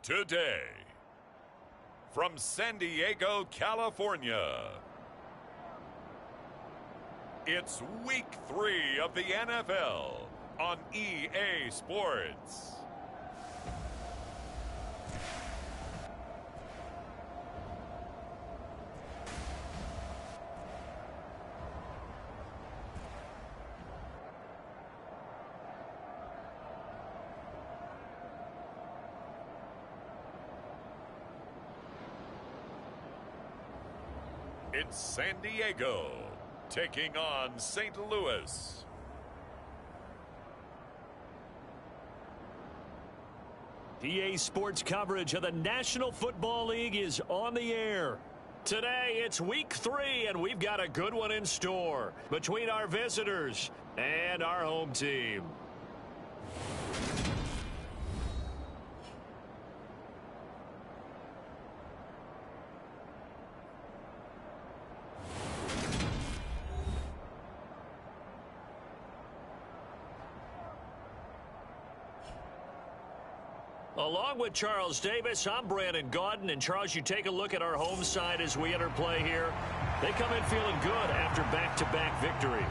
Today, from San Diego, California, it's Week 3 of the NFL on EA Sports. It's San Diego taking on St. Louis. EA Sports coverage of the National Football League is on the air. Today, it's Week 3, and we've got a good one in store between our visitors and our home team. Along with Charles Davis, I'm Brandon Gaudin. And Charles, you take a look at our home side as we enter play here. They come in feeling good after back-to-back victories.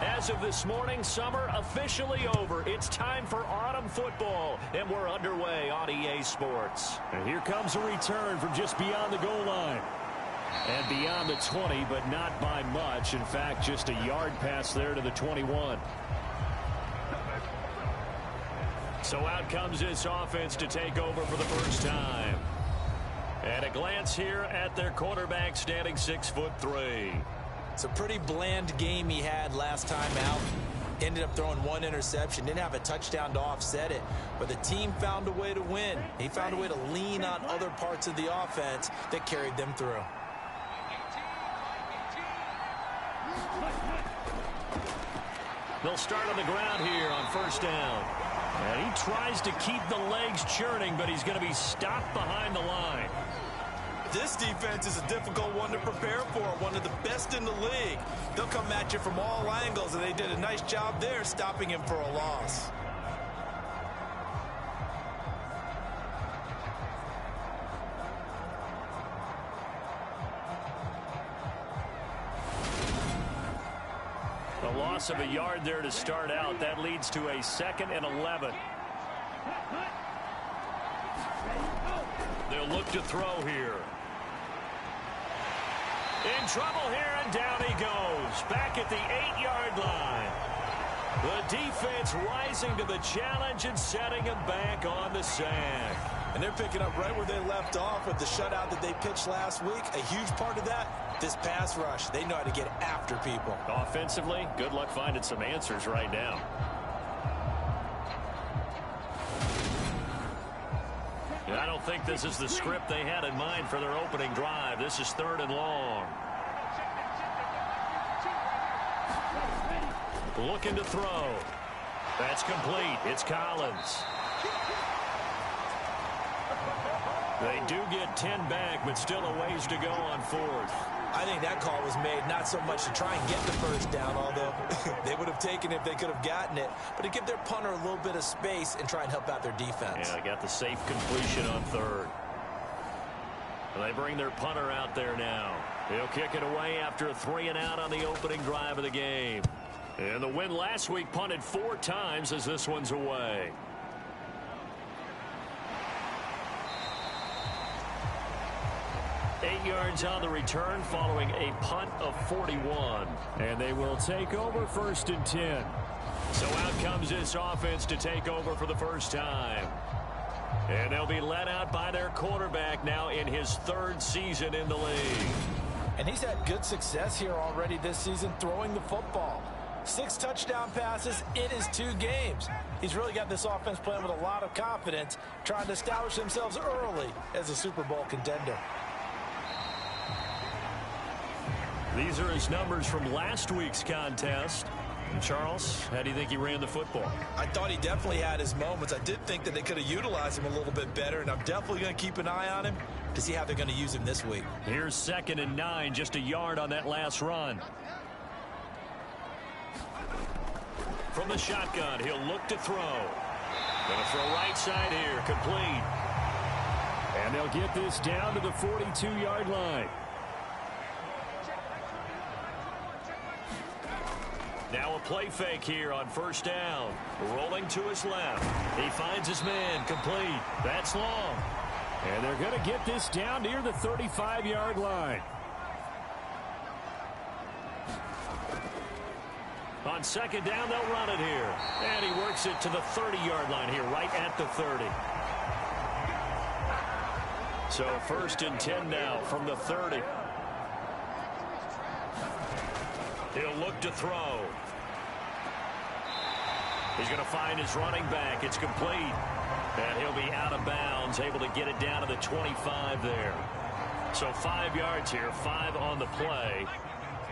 As of this morning, summer officially over. It's time for autumn football, and we're underway on EA Sports. And here comes a return from just beyond the goal line. And beyond the 20, but not by much. In fact, just a yard pass there to the 21. So out comes this offense to take over for the first time. And a glance here at their quarterback, standing 6'3". It's a pretty bland game he had last time out. Ended up throwing one interception. Didn't have a touchdown to offset it. But the team found a way to win. He found a way to lean on other parts of the offense that carried them through. They'll start on the ground here on first down. And he tries to keep the legs churning, but he's going to be stopped behind the line. This defense is a difficult one to prepare for, one of the best in the league. They'll come at you from all angles, and they did a nice job there stopping him for a loss. The loss of a yard there to start out. That leads to a 2nd and 11. They'll look to throw here. In trouble here, and down he goes. Back at the 8-yard line. The defense rising to the challenge and setting him back on the sack. And they're picking up right where they left off with the shutout that they pitched last week. A huge part of that, this pass rush. They know how to get after people. Offensively, good luck finding some answers right now. I don't think this is the script they had in mind for their opening drive. This is 3rd and long. Looking to throw. That's complete. It's Collins. They do get 10 back, but still a ways to go on 4th. I think that call was made not so much to try and get the first down, although they would have taken it if they could have gotten it, but to give their punter a little bit of space and try and help out their defense. Yeah, they got the safe completion on 3rd. They bring their punter out there now. He'll kick it away after a 3-and-out on the opening drive of the game. And the win last week punted 4 times as this one's away. Eight yards on the return following a punt of 41. And they will take over 1st and 10. So out comes this offense to take over for the first time. And they'll be led out by their quarterback now in his 3rd season in the league. And he's had good success here already this season throwing the football. 6 touchdown passes in his 2 games. He's really got this offense playing with a lot of confidence, trying to establish themselves early as a Super Bowl contender. These are his numbers from last week's contest. And Charles, how do you think he ran the football? I thought he definitely had his moments. I did think that they could have utilized him a little bit better, and I'm definitely going to keep an eye on him. to see how they're going to use him this week. Here's 2nd and 9, just a yard on that last run. From the shotgun, he'll look to throw. Going to throw right side here, complete. And they'll get this down to the 42-yard line. Now a play fake here on 1st down. Rolling to his left. He finds his man, complete. That's long. And they're going to get this down near the 35-yard line. On 2nd down, they'll run it here. And he works it to the 30-yard line here, right at the 30. So 1st and 10 now from the 30. He'll look to throw. He's going to find his running back. It's complete. And he'll be out of bounds, able to get it down to the 25 there. So 5 yards here, 5 on the play.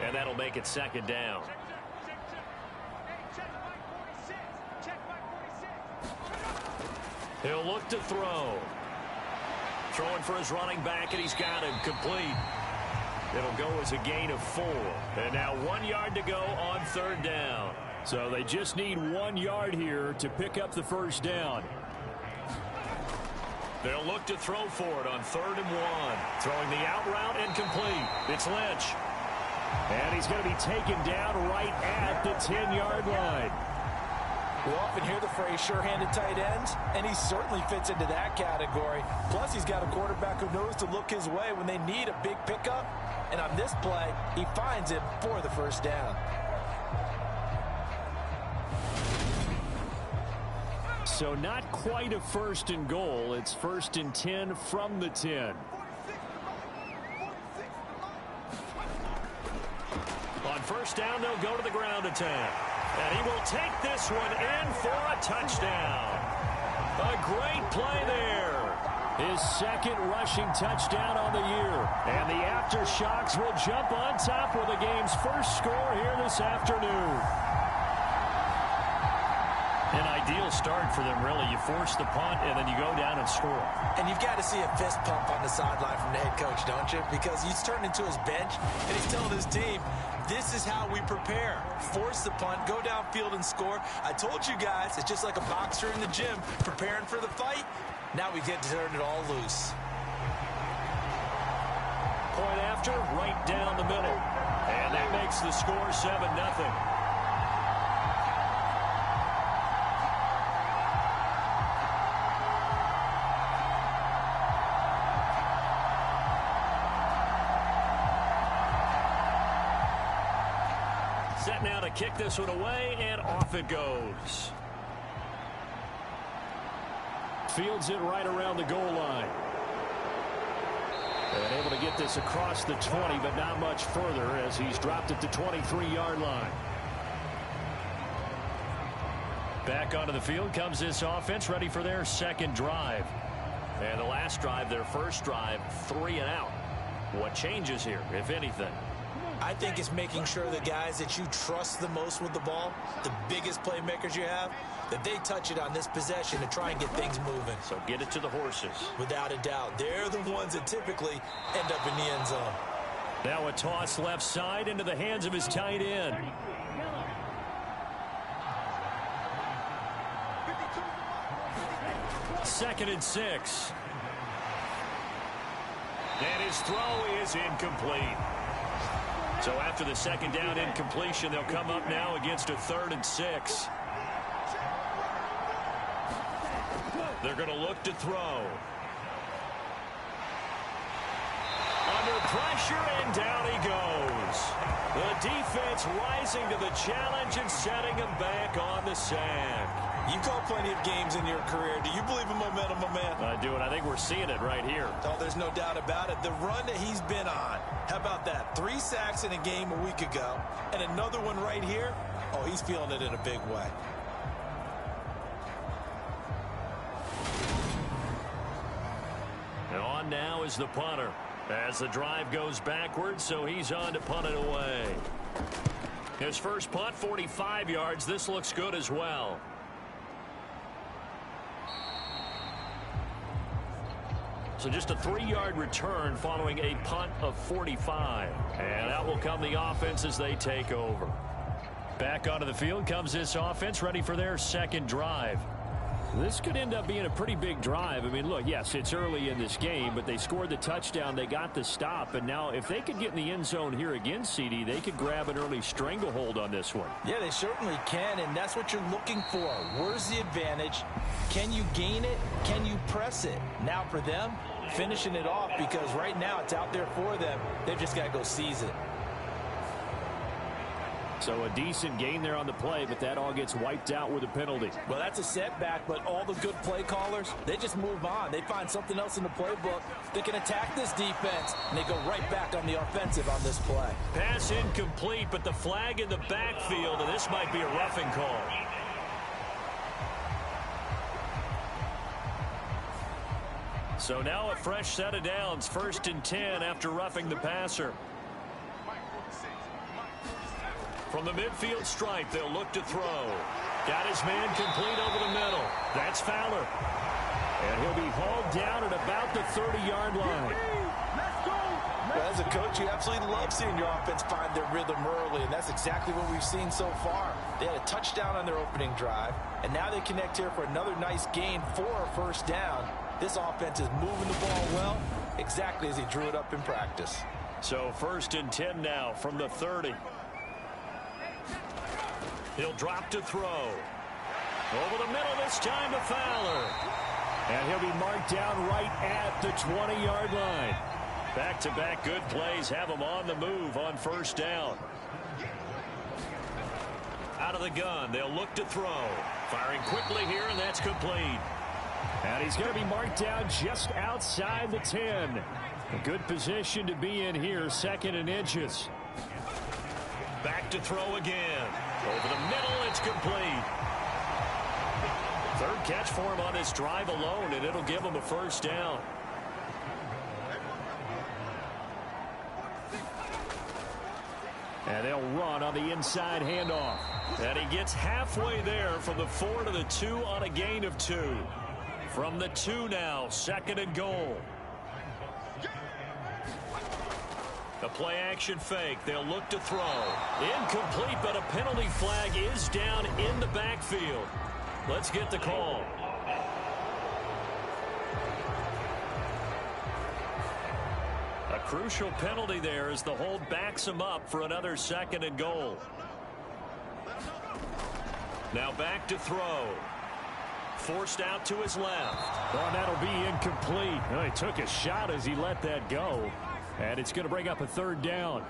And that'll make it 2nd down. He'll look to throw. Throwing for his running back, and he's got him complete. It'll go as a gain of 4. And now 1 yard to go on 3rd down. So they just need 1 yard here to pick up the 1st down. They'll look to throw for it on 3rd and 1. Throwing the out route and complete. It's Lynch. And he's going to be taken down right at the 10-yard line. We often hear the phrase sure-handed tight ends, and he certainly fits into that category. Plus, he's got a quarterback who knows to look his way when they need a big pickup. And on this play, he finds it for the 1st down. So not quite a 1st and goal. It's 1st and 10 from the 10. On 1st down, they'll go to the ground attack. And he will take this one in for a touchdown. A great play there. His 2nd rushing touchdown on the year. And the Aftershocks will jump on top with the game's 1st score here this afternoon. An ideal start for them, really. You force the punt, and then you go down and score. And you've got to see a fist pump on the sideline from the head coach, don't you? Because he's turned into his bench, and he's telling his team, this is how we prepare. Force the punt, go downfield and score. I told you guys, it's just like a boxer in the gym preparing for the fight. Now we get to turn it all loose. Point after, right down the middle. And that makes the score 7-0. Set now to kick this one away, and off it goes. Fields it right around the goal line. And able to get this across the 20, but not much further as he's dropped it to 23-yard line. Back onto the field comes this offense, ready for their 2nd drive. And the last drive, their 1st drive, 3 and out. What changes here, if anything? I think it's making sure the guys that you trust the most with the ball, the biggest playmakers you have, that they touch it on this possession to try and get things moving. So get it to the horses. Without a doubt. They're the ones that typically end up in the end zone. Now a toss left side into the hands of his tight end. Second and 6. And his throw is incomplete. So after the 2nd down incompletion, they'll come up now against a 3rd and 6. They're going to look to throw. Under pressure, and down he goes. The defense rising to the challenge and setting him back on the sack. You've called plenty of games in your career. Do you believe in momentum, my man? I do, and I think we're seeing it right here. Oh, there's no doubt about it. The run that he's been on. How about that? 3 sacks in a game a week ago, and another one right here. Oh, he's feeling it in a big way. And on now is the punter. As the drive goes backwards, so he's on to punt it away. His first punt, 45 yards. This looks good as well. So just a 3-yard return following a punt of 45. And out will come the offense as they take over. Back onto the field comes this offense, ready for their second drive. This could end up being a pretty big drive. I mean, look, yes, it's early in this game, but they scored the touchdown. They got the stop. And now if they could get in the end zone here again, CD, they could grab an early stranglehold on this one. Yeah, they certainly can, and that's what you're looking for. Where's the advantage? Can you gain it? Can you press it? Now for them, finishing it off, because right now it's out there for them. They've just got to go seize it. So a decent gain there on the play, but that all gets wiped out with a penalty. Well, that's a setback, but all the good play callers, they just move on. They find something else in the playbook. They can attack this defense, and they go right back on the offensive on this play. Pass incomplete, but the flag in the backfield, and this might be a roughing call. So now a fresh set of downs, 1st and 10 after roughing the passer. From the midfield stripe, they'll look to throw. Got his man complete over the middle. That's Fowler. And he'll be hauled down at about the 30-yard line. Well, as a coach, you absolutely love seeing your offense find their rhythm early, and that's exactly what we've seen so far. They had a touchdown on their opening drive, and now they connect here for another nice gain for a 1st down. This offense is moving the ball well, exactly as he drew it up in practice. So 1st and 10 now from the 30. He'll drop to throw. Over the middle this time to Fowler. And he'll be marked down right at the 20-yard line. Back-to-back good plays have him on the move on 1st down. Out of the gun, they'll look to throw. Firing quickly here, and that's complete. And he's going to be marked down just outside the 10. A good position to be in here, 2nd and inches. Back to throw again. Over the middle, it's complete. 3rd catch for him on this drive alone, and it'll give him a 1st down. And they'll run on the inside handoff. And he gets halfway there from the 4 to the 2 on a gain of 2. From the 2 now, 2nd and goal. A play-action fake. They'll look to throw. Incomplete, but a penalty flag is down in the backfield. Let's get the call. A crucial penalty there as the hold backs him up for another 2nd and goal. Now back to throw. Forced out to his left. Well, that'll be incomplete. Well, he took a shot as he let that go. And it's going to bring up a 3rd down.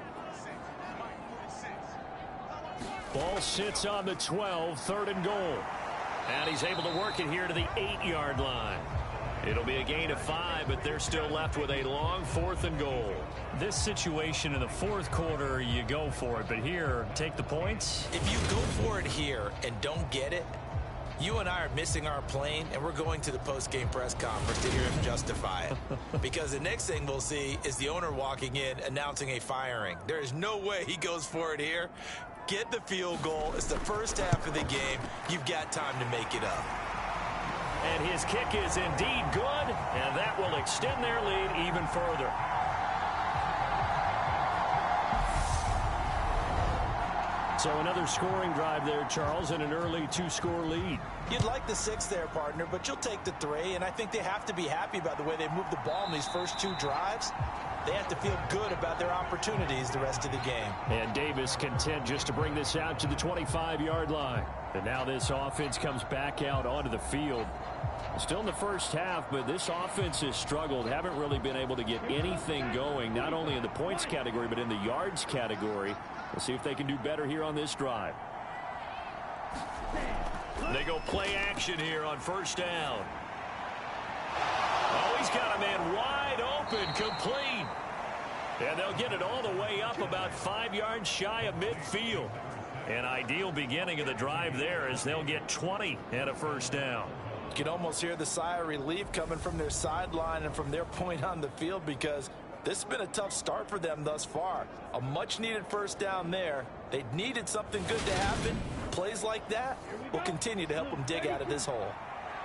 Ball sits on the 12, 3rd and goal. And he's able to work it here to the 8-yard line. It'll be a gain of 5, but they're still left with a long 4th and goal. This situation in the 4th quarter, you go for it. But here, take the points. If you go for it here and don't get it, you and I are missing our plane, and we're going to the post-game press conference to hear him justify it. Because the next thing we'll see is the owner walking in announcing a firing. There is no way he goes for it here. Get the field goal. It's the 1st half of the game. You've got time to make it up. And his kick is indeed good, and that will extend their lead even further. So another scoring drive there, Charles, and an early 2-score lead. You'd like the 6 there, partner, but you'll take the 3, and I think they have to be happy about the way they moved the ball in these first 2 drives. They have to feel good about their opportunities the rest of the game. And Davis content just to bring this out to the 25-yard line. And now this offense comes back out onto the field. Still in the 1st half, but this offense has struggled. Haven't really been able to get anything going, not only in the points category, but in the yards category. We'll see if they can do better here on this drive. They go play action here on 1st down. Oh, he's got a man wide open, complete. And they'll get it all the way up about 5 yards shy of midfield. An ideal beginning of the drive there as they'll get 20 and a 1st down. You can almost hear the sigh of relief coming from their sideline and from their point on the field, because this has been a tough start for them thus far. A much-needed 1st down there. They needed something good to happen. Plays like that will continue to help them dig out of this hole.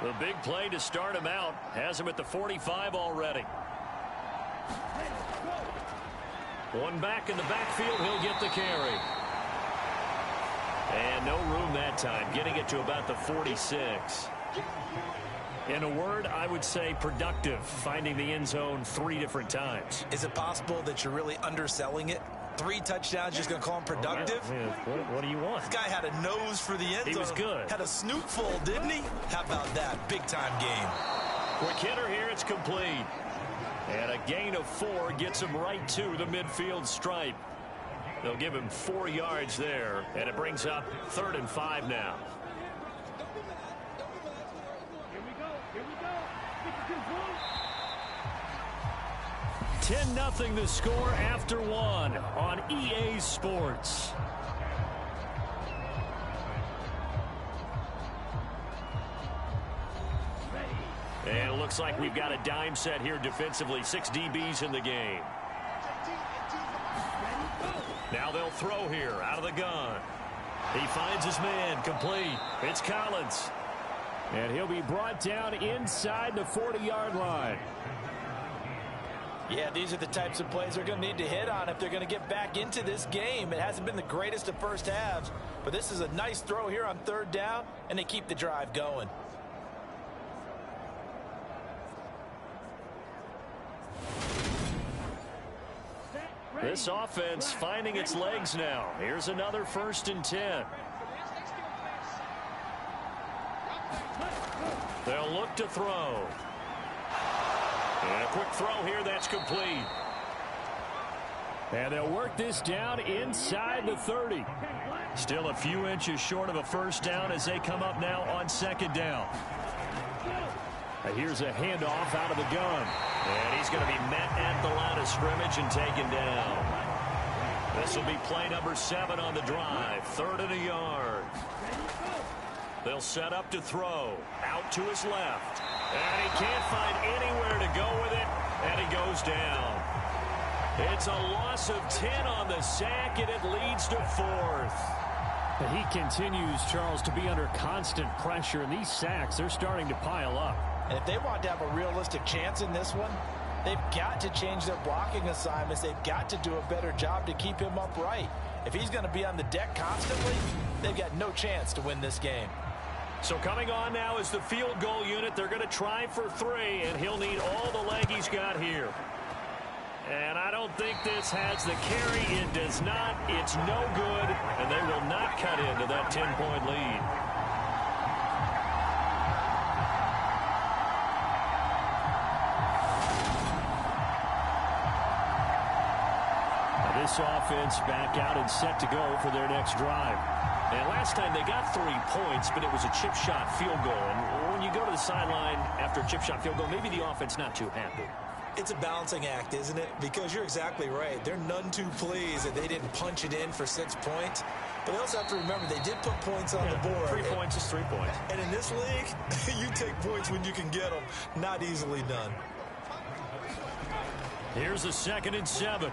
The big play to start him out has him at the 45 already. One back in the backfield, he'll get the carry. And no room that time, getting it to about the 46. In a word, I would say productive, finding the end zone 3 different times. Is it possible that you're really underselling it? 3 touchdowns, just going to call him productive? What do you want? This guy had a nose for the end zone. He was good. Had a snootful, didn't he? How about that? Big-time game. Quick hitter here, it's complete. And a gain of 4 gets him right to the midfield stripe. They'll give him 4 yards there, and it brings up 3rd and 5 now. 10-0 the score after 1 on EA Sports. And it looks like we've got a dime set here defensively. 6 DBs in the game. Now they'll throw here out of the gun. He finds his man, complete. It's Collins. And he'll be brought down inside the 40-yard line. Yeah, these are the types of plays they're going to need to hit on if they're going to get back into this game. It hasn't been the greatest of first halves, but this is a nice throw here on 3rd down, and they keep the drive going. This offense finding its legs now. Here's another 1st and 10. They'll look to throw. And a quick throw here, that's complete. And they'll work this down inside the 30. Still a few inches short of a 1st down as they come up now on 2nd down. Here's a handoff out of the gun. And he's going to be met at the line of scrimmage and taken down. This will be play number 7 on the drive. 3rd and a yard. They'll set up to throw. Out to his left. And he can't find anywhere to go with it. And he goes down. It's a loss of 10 on the sack, and it leads to 4th. He continues, Charles, to be under constant pressure. And these sacks, they're starting to pile up. And if they want to have a realistic chance in this one, they've got to change their blocking assignments. They've got to do a better job to keep him upright. If he's going to be on the deck constantly, they've got no chance to win this game. So coming on now is the field goal unit. They're going to try for 3, and he'll need all the leg he's got here. And I don't think this has the carry. It does not. It's no good, and they will not cut into that 10-point lead. This offense back out and set to go for their next drive. And last time they got 3 points, but it was a chip shot field goal. And when you go to the sideline after a chip shot field goal, maybe the offense not too happy. It's a balancing act, isn't it? Because you're exactly right. They're none too pleased that they didn't punch it in for 6 points. But they also have to remember they did put points on the board. 3 points is 3 points. And in this league, you take points when you can get them. Not easily done. Here's a 2nd and 7.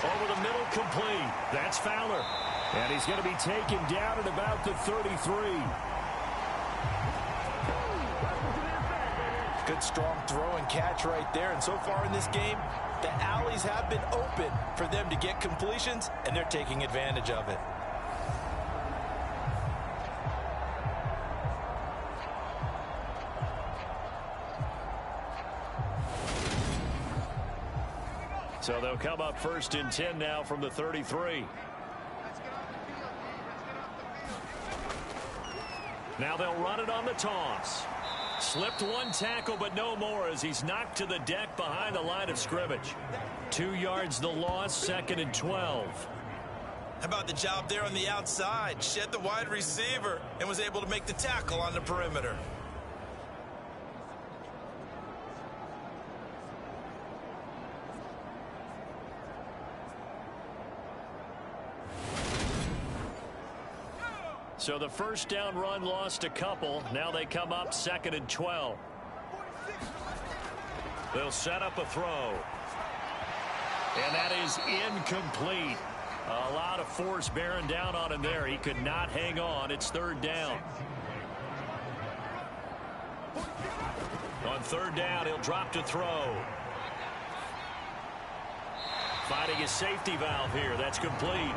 Over the middle, complete. That's Fowler. And he's going to be taken down at about the 33. Good strong throw and catch right there. And so far in this game, the alleys have been open for them to get completions, and they're taking advantage of it. So they'll come up 1st and 10 now from the 33. Now they'll run it on the toss. Slipped 1 tackle, but no more as he's knocked to the deck behind the line of scrimmage. 2 yards the loss, 2nd and 12. How about the job there on the outside? Shed the wide receiver and was able to make the tackle on the perimeter. So the 1st down run lost a couple. Now they come up 2nd and 12. They'll set up a throw. And that is incomplete. A lot of force bearing down on him there. He could not hang on. It's 3rd down. On third down, he'll drop to throw. Finding his safety valve here. That's complete.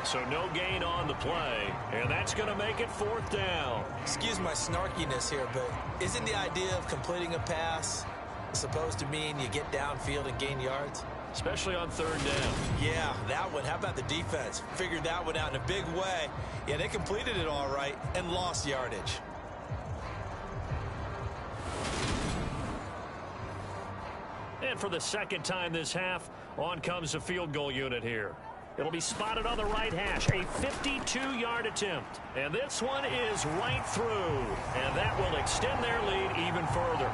So no gain on the play, and that's going to make it fourth down. Excuse my snarkiness here, but isn't the idea of completing a pass supposed to mean you get downfield and gain yards? Especially on third down. Yeah, that one. How about the defense? Figured that one out in a big way. Yeah, they completed it all right and lost yardage. And for the second time this half, on comes the field goal unit here. It'll be spotted on the right hash, a 52-yard attempt. And this one is right through, and that will extend their lead even further.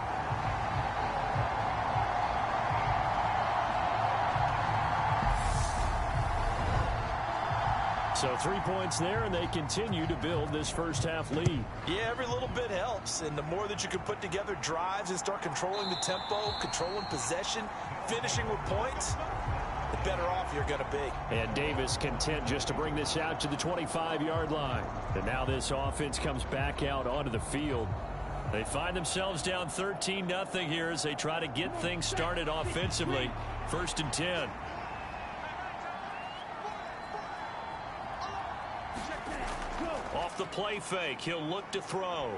So 3 points there, and they continue to build this first half lead. Yeah, every little bit helps, and the more that you can put together drives and start controlling the tempo, controlling possession, finishing with points, the better off you're going to be. And Davis content just to bring this out to the 25-yard line. And now this offense comes back out onto the field. They find themselves down 13-0 here as they try to get things started offensively. 1st and 10. Off the play fake, he'll look to throw.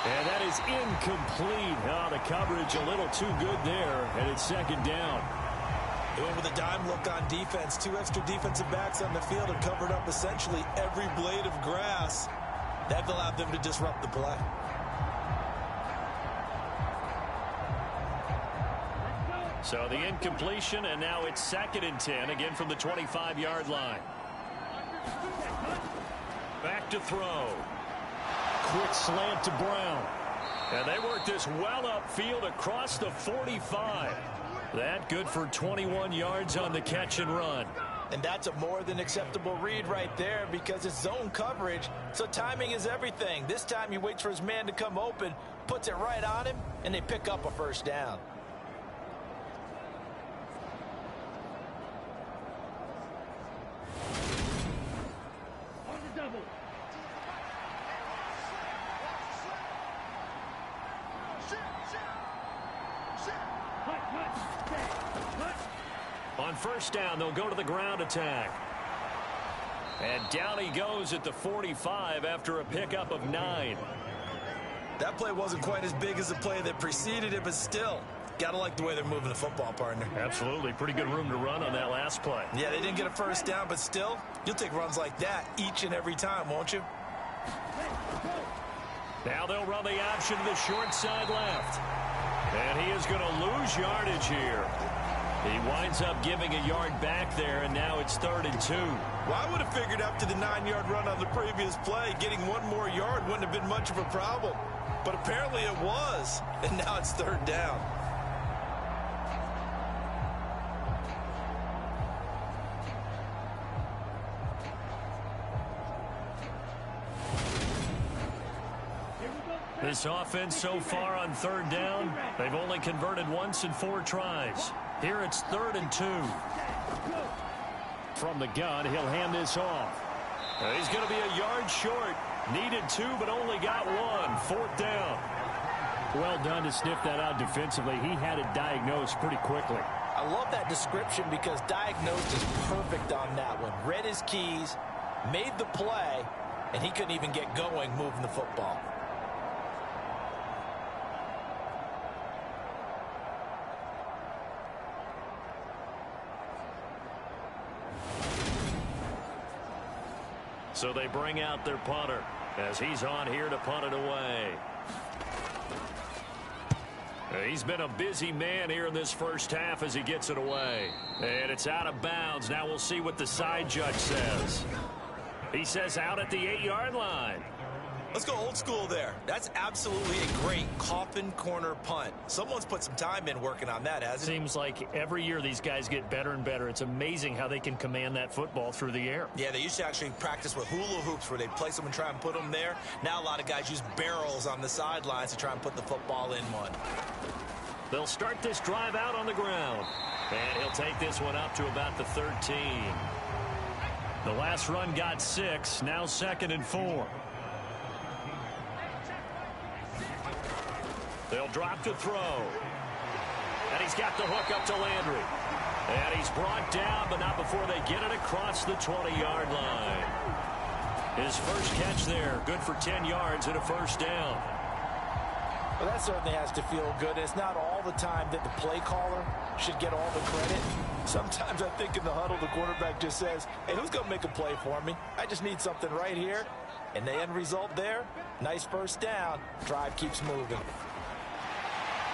And that is incomplete. Oh, the coverage a little too good there, and it's 2nd down. They went with a dime look on defense. 2 extra defensive backs on the field and covered up essentially every blade of grass. That allowed them to disrupt the play. So the incompletion, and now it's 2nd and 10, again from the 25-yard line. Back to throw. Quick slant to Brown. And they work this well upfield across the 45. That good for 21 yards on the catch and run. And that's a more than acceptable read right there because it's zone coverage, so timing is everything. This time he waits for his man to come open, puts it right on him, and they pick up a 1st down. On 1st down, they'll go to the ground attack. And down he goes at the 45 after a pickup of 9. That play wasn't quite as big as the play that preceded it, but still, gotta like the way they're moving the football, partner. Absolutely. Pretty good room to run on that last play. Yeah, they didn't get a 1st down, but still, you'll take runs like that each and every time, won't you? Now they'll run the option to the short side left. And he is going to lose yardage here. He winds up giving a yard back there, and now it's 3rd and 2. Well, I would have figured after the 9-yard run on the previous play, getting 1 more yard wouldn't have been much of a problem. But apparently it was, and now it's 3rd down. This offense so far on 3rd down, they've only converted once in 4 tries. Here it's 3rd and 2. From the gun, he'll hand this off. He's going to be a yard short. Needed 2, but only got 1. 4th down. Well done to sniff that out defensively. He had it diagnosed pretty quickly. I love that description because diagnosed is perfect on that one. Read his keys, made the play, and he couldn't even get going moving the football. So they bring out their punter as he's on here to punt it away. He's been a busy man here in this first half as he gets it away. And it's out of bounds. Now we'll see what the side judge says. He says out at the 8-yard line. Let's go old school there. That's absolutely a great coffin corner punt. Someone's put some time in working on that, hasn't it? Seems like every year these guys get better and better. It's amazing how they can command that football through the air. Yeah, they used to actually practice with hula hoops where they place them and try and put them there. Now a lot of guys use barrels on the sidelines to try and put the football in one. They'll start this drive out on the ground. And he'll take this one up to about the 13. The last run got 6. Now 2nd and 4. They'll drop to throw. And he's got the hook up to Landry. And he's brought down, but not before they get it across the 20-yard line. His first catch there, good for 10 yards and a first down. Well, that certainly has to feel good. It's not all the time that the play caller should get all the credit. Sometimes I think in the huddle, the quarterback just says, hey, who's going to make a play for me? I just need something right here. And the end result there, nice first down. Drive keeps moving.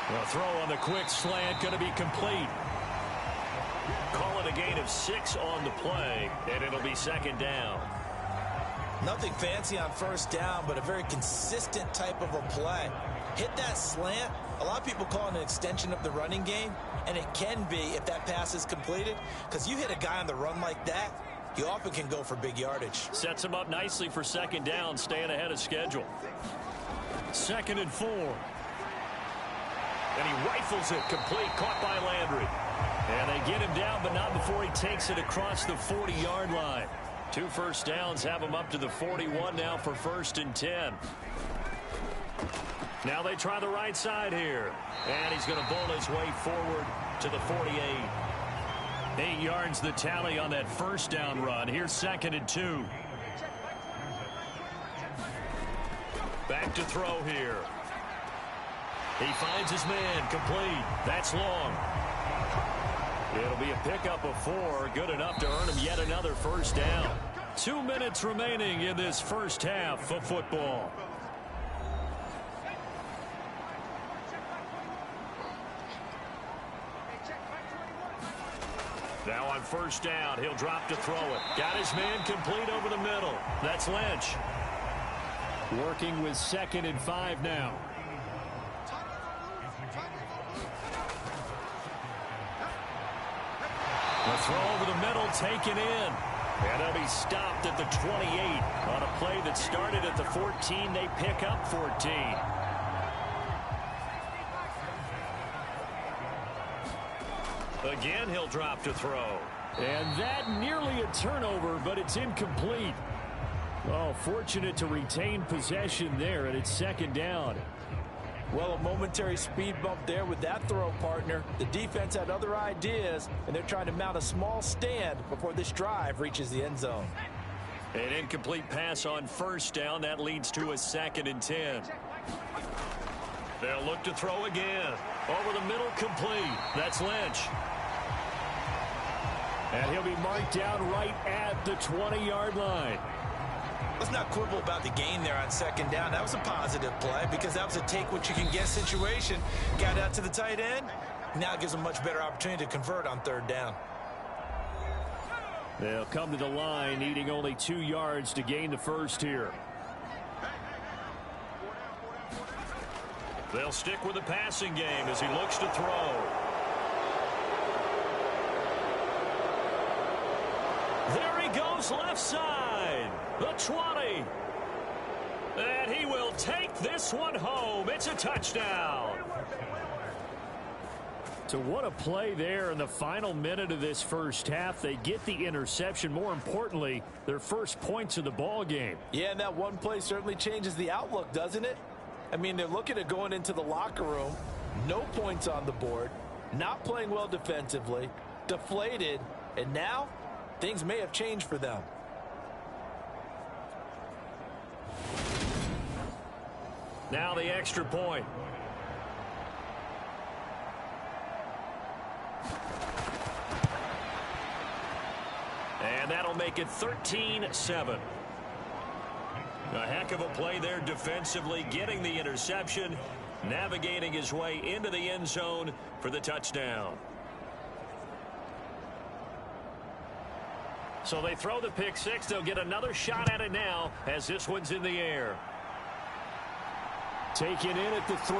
The throw on the quick slant going to be complete. Call it a gain of 6 on the play, and it'll be second down. Nothing fancy on first down, but a very consistent type of a play. Hit that slant. A lot of people call it an extension of the running game, and it can be if that pass is completed, because you hit a guy on the run like that, you often can go for big yardage. Sets him up nicely for second down, staying ahead of schedule. 2nd and 4. And he rifles it complete, caught by Landry. And they get him down, but not before he takes it across the 40-yard line. 2 first downs have him up to the 41 now for 1st and 10. Now they try the right side here. And he's going to bowl his way forward to the 48. 8 yards the tally on that first down run. Here's 2nd and 2. Back to throw here. He finds his man, complete. That's long. It'll be a pickup of 4, good enough to earn him yet another first down. 2 minutes remaining in this first half of football. Now on first down, he'll drop to throw it. Got his man complete over the middle. That's Lynch. Working with 2nd and 5 now. The throw over the middle taken in. And they'll be stopped at the 28 on a play that started at the 14. They pick up 14. Again, he'll drop to throw. And that nearly a turnover, but it's incomplete. Oh, fortunate to retain possession there, and it's second down. Well, a momentary speed bump there with that throw, partner. The defense had other ideas, and they're trying to mount a small stand before this drive reaches the end zone. An incomplete pass on first down. That leads to a 2nd and 10. They'll look to throw again. Over the middle, complete. That's Lynch. And he'll be marked down right at the 20-yard line. Let's not quibble about the gain there on second down. That was a positive play because that was a take-what-you-can-get situation. Got out to the tight end. Now it gives them much better opportunity to convert on third down. They'll come to the line, needing only 2 yards to gain the first here. They'll stick with the passing game as he looks to throw. There he goes left side. The 20. And he will take this one home. It's a touchdown. So what a play there in the final minute of this first half. They get the interception. More importantly, their first points of the ball game. Yeah, and that one play certainly changes the outlook, doesn't it? I mean, they're looking at going into the locker room. No points on the board. Not playing well defensively. Deflated. And now, things may have changed for them. Now the extra point. And that'll make it 13-7. A heck of a play there defensively, getting the interception, navigating his way into the end zone for the touchdown. So they throw the pick six. They'll get another shot at it now as this one's in the air. Taken in at the 3.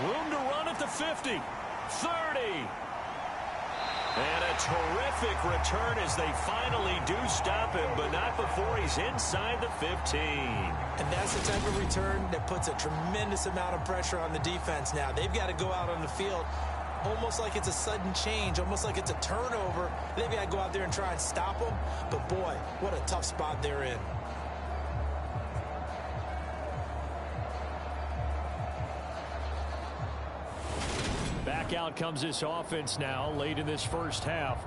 Room to run at the 50. 30. And a terrific return as they finally do stop him, but not before he's inside the 15. And that's the type of return that puts a tremendous amount of pressure on the defense now. They've got to go out on the field almost like it's a sudden change, almost like it's a turnover. They've got to go out there and try and stop them. But, boy, what a tough spot they're in. back out comes this offense now late in this first half.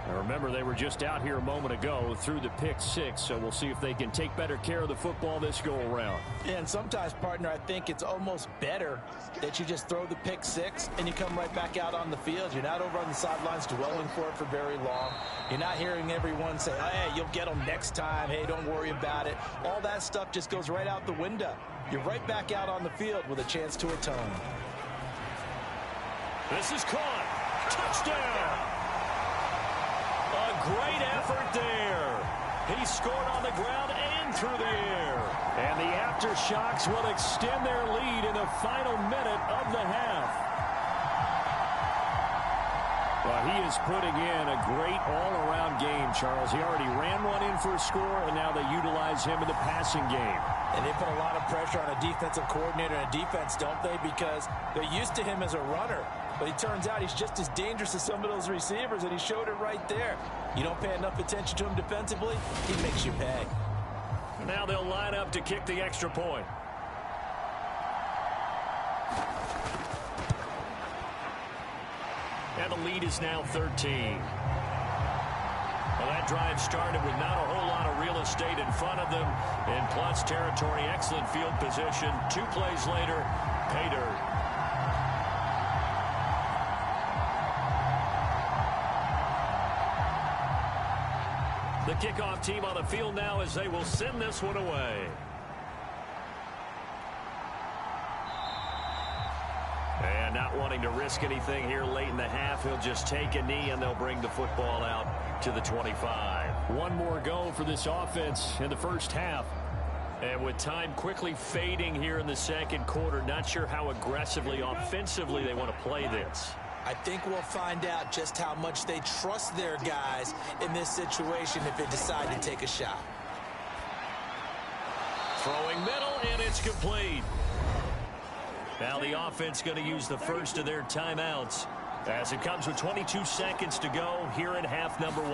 Now remember, they were just out here a moment ago through the pick six, so we'll see if they can take better care of the football this go-around. Yeah, and sometimes, partner, I think it's almost better that you just throw the pick six and you come right back out on the field. You're not over on the sidelines dwelling for it for very long. You're not hearing everyone say, hey, you'll get them next time. Hey, don't worry about it. All that stuff just goes right out the window. You're right back out on the field with a chance to atone. This is caught. Touchdown. A great effort there. He scored on the ground and through the air. And the aftershocks will extend their lead in the final minute of the half. Well, he is putting in a great all-around game, Charles. He already ran one in for a score, and now they utilize him in the passing game. And they put a lot of pressure on a defensive coordinator and a defense, don't they? Because they're used to him as a runner. But it turns out he's just as dangerous as some of those receivers, and he showed it right there. You don't pay enough attention to him defensively, he makes you pay. Now they'll line up to kick the extra point. And the lead is now 13. Well, that drive started with not a whole lot of real estate in front of them. In plus territory, excellent field position. 2 plays later, pay dirt. The kickoff team on the field now as they will send this one away. And not wanting to risk anything here late in the half, he'll just take a knee and they'll bring the football out to the 25. One more go for this offense in the first half. And with time quickly fading here in the second quarter, not sure how aggressively, offensively they want to play this. I think we'll find out just how much they trust their guys in this situation if they decide to take a shot. Throwing middle, and it's complete. Now the offense going to use the first of their timeouts as it comes with 22 seconds to go here in half number 1.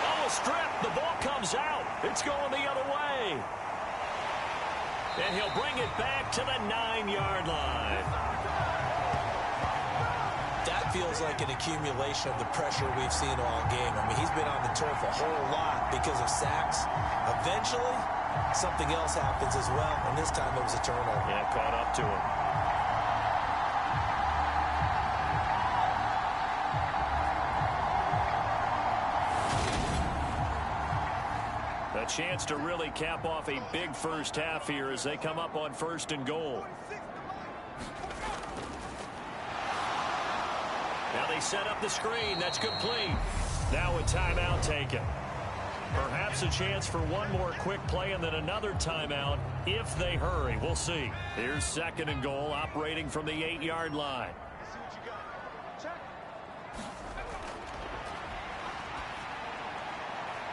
Oh, a strip. The ball comes out. It's going the other way. And he'll bring it back to the 9-yard line. That feels like an accumulation of the pressure we've seen all game. I mean, he's been on the turf a whole lot because of sacks. Eventually, something else happens as well, and this time it was a turnover. Yeah, caught up to him. A chance to really cap off a big first half here as they come up on 1st and goal. Now they set up the screen. That's complete. Now a timeout taken. Perhaps a chance for one more quick play and then another timeout if they hurry. We'll see. Here's 2nd and goal operating from the 8-yard line.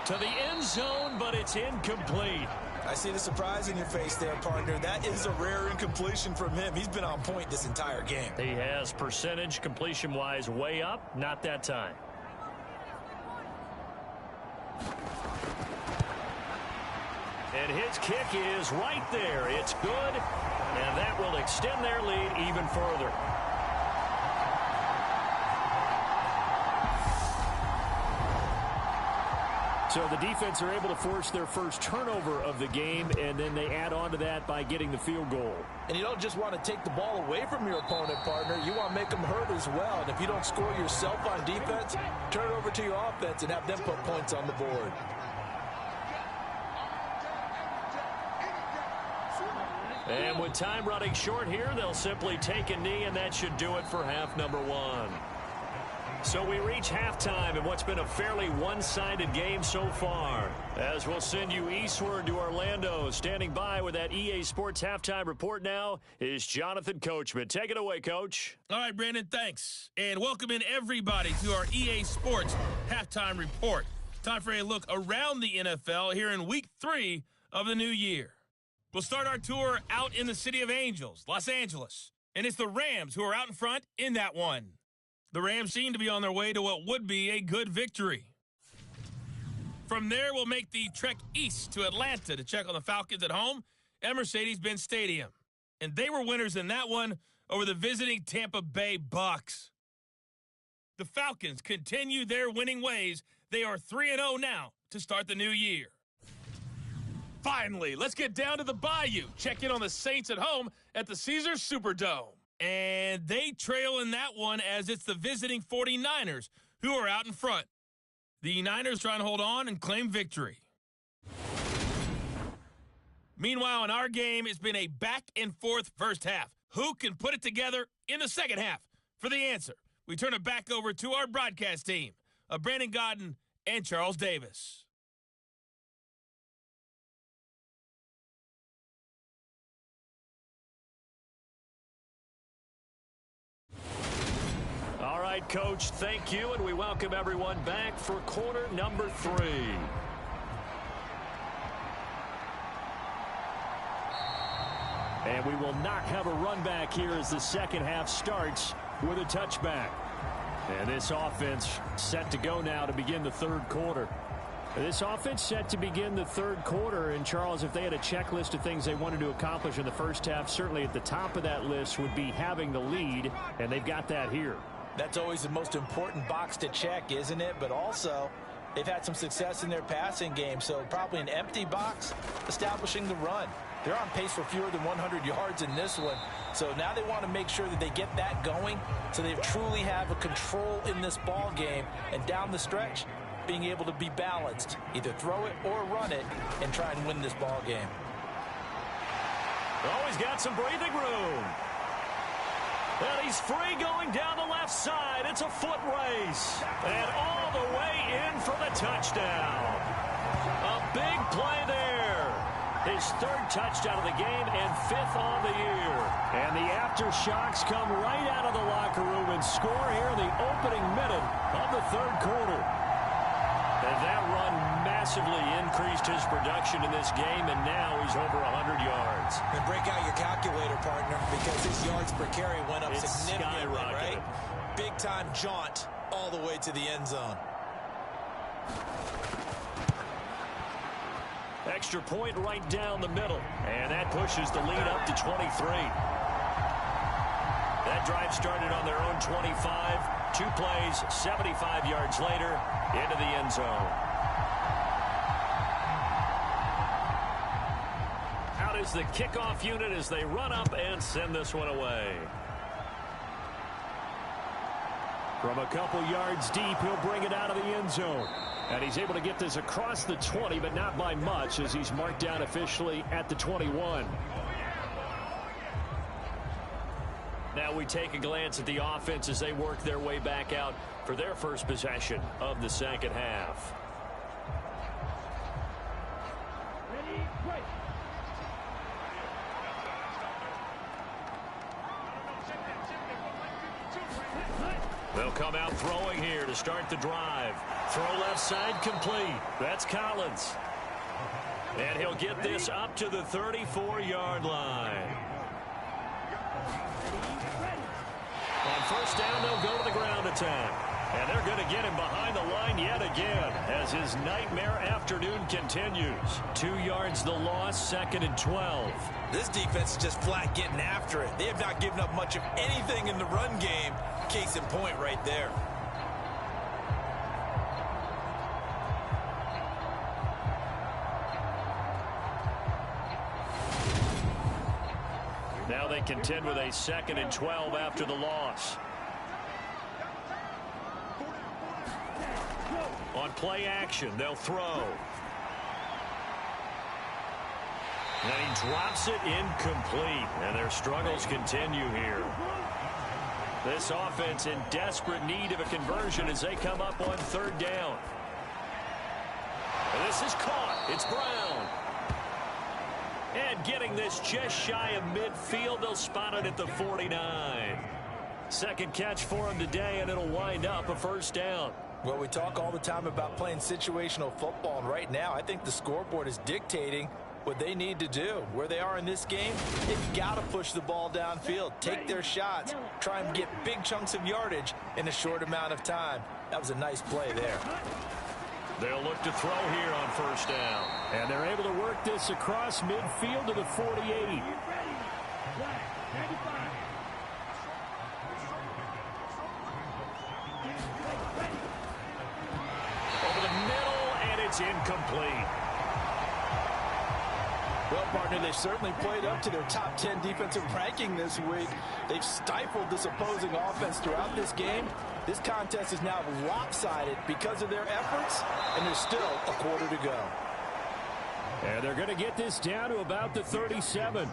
To the end zone, but it's incomplete. I see the surprise in your face there, partner. That is a rare incompletion from him. He's been on point this entire game. He has percentage completion-wise way up. Not that time. And his kick is right there. It's good, and that will extend their lead even further. So the defense are able to force their first turnover of the game, and then they add on to that by getting the field goal. And you don't just want to take the ball away from your opponent, partner. You want to make them hurt as well. And if you don't score yourself on defense, turn it over to your offense and have them put points on the board. And with time running short here, they'll simply take a knee, and that should do it for half number 1. So we reach halftime in what's been a fairly one-sided game so far. As we'll send you eastward to Orlando. Standing by with that EA Sports halftime report now is Jonathan Coachman. Take it away, Coach. All right, Brandon, thanks. And welcome in everybody to our EA Sports halftime report. Time for a look around the NFL here in week 3 of the new year. We'll start our tour out in the city of Angels, Los Angeles. And it's the Rams who are out in front in that one. The Rams seem to be on their way to what would be a good victory. From there, we'll make the trek east to Atlanta to check on the Falcons at home at Mercedes-Benz Stadium. And they were winners in that one over the visiting Tampa Bay Bucks. The Falcons continue their winning ways. They are 3-0 now to start the new year. Finally, let's get down to the Bayou. Check in on the Saints at home at the Caesars Superdome. And they trail in that one as it's the visiting 49ers who are out in front. The Niners trying to hold on and claim victory. Meanwhile, in our game, it's been a back-and-forth first half. Who can put it together in the second half? For the answer, we turn it back over to our broadcast team of Brandon Godden and Charles Davis. All right, Coach, thank you, and we welcome everyone back for quarter number 3. And we will not have a run back here as the second half starts with a touchback. And this offense set to go now to begin the third quarter. This offense set to begin the third quarter. And, Charles, if they had a checklist of things they wanted to accomplish in the first half, certainly at the top of that list would be having the lead, and they've got that here. That's always the most important box to check, isn't it? But also, they've had some success in their passing game, so probably an empty box establishing the run. They're on pace for fewer than 100 yards in this one, so now they want to make sure that they get that going so they truly have a control in this ball game, and down the stretch, being able to be balanced, either throw it or run it, and try and win this ball game. Always got some breathing room. And he's free going down the left side. It's a foot race. And all the way in for the touchdown. A big play there. His third touchdown of the game and 5th on the year. And the aftershocks come right out of the locker room and score here in the opening minute of the third quarter. And that run massively increased his production in this game, and now he's over 100 yards. And break out your calculator, partner, because his yards per carry went up significantly, right? Big-time jaunt all the way to the end zone. Extra point right down the middle, and that pushes the lead up to 23. That drive started on their own 25. 2 plays, 75 yards later, into the end zone. Out is the kickoff unit as they run up and send this one away. From a couple yards deep, he'll bring it out of the end zone. And he's able to get this across the 20, but not by much, as he's marked down officially at the 21. Now we take a glance at the offense as they work their way back out for their first possession of the second half. They'll come out throwing here to start the drive. Throw left side complete. That's Collins. And he'll get this up to the 34-yard line. On first down, they'll go to the ground attack. And they're going to get him behind the line yet again as his nightmare afternoon continues. 2 yards the loss, 2nd and 12. This defense is just flat getting after it. They have not given up much of anything in the run game. Case in point right there. Now they contend with a 2nd and 12 after the loss. On play action, they'll throw. And he drops it incomplete. And their struggles continue here. This offense in desperate need of a conversion as they come up on 3rd down. And this is caught. It's Brown. And getting this just shy of midfield, they'll spot it at the 49. Second catch for him today, and it'll wind up a first down. Well, we talk all the time about playing situational football, and right now I think the scoreboard is dictating what they need to do. Where they are in this game, they've got to push the ball downfield, take their shots, try and get big chunks of yardage in a short amount of time. That was a nice play there. They'll look to throw here on first down. And they're able to work this across midfield to the 48. Over the middle, and it's incomplete. Well, partner, they've certainly played up to their top 10 defensive ranking this week. They've stifled this opposing offense throughout this game. This contest is now lopsided because of their efforts, and there's still a quarter to go. And they're going to get this down to about the 37.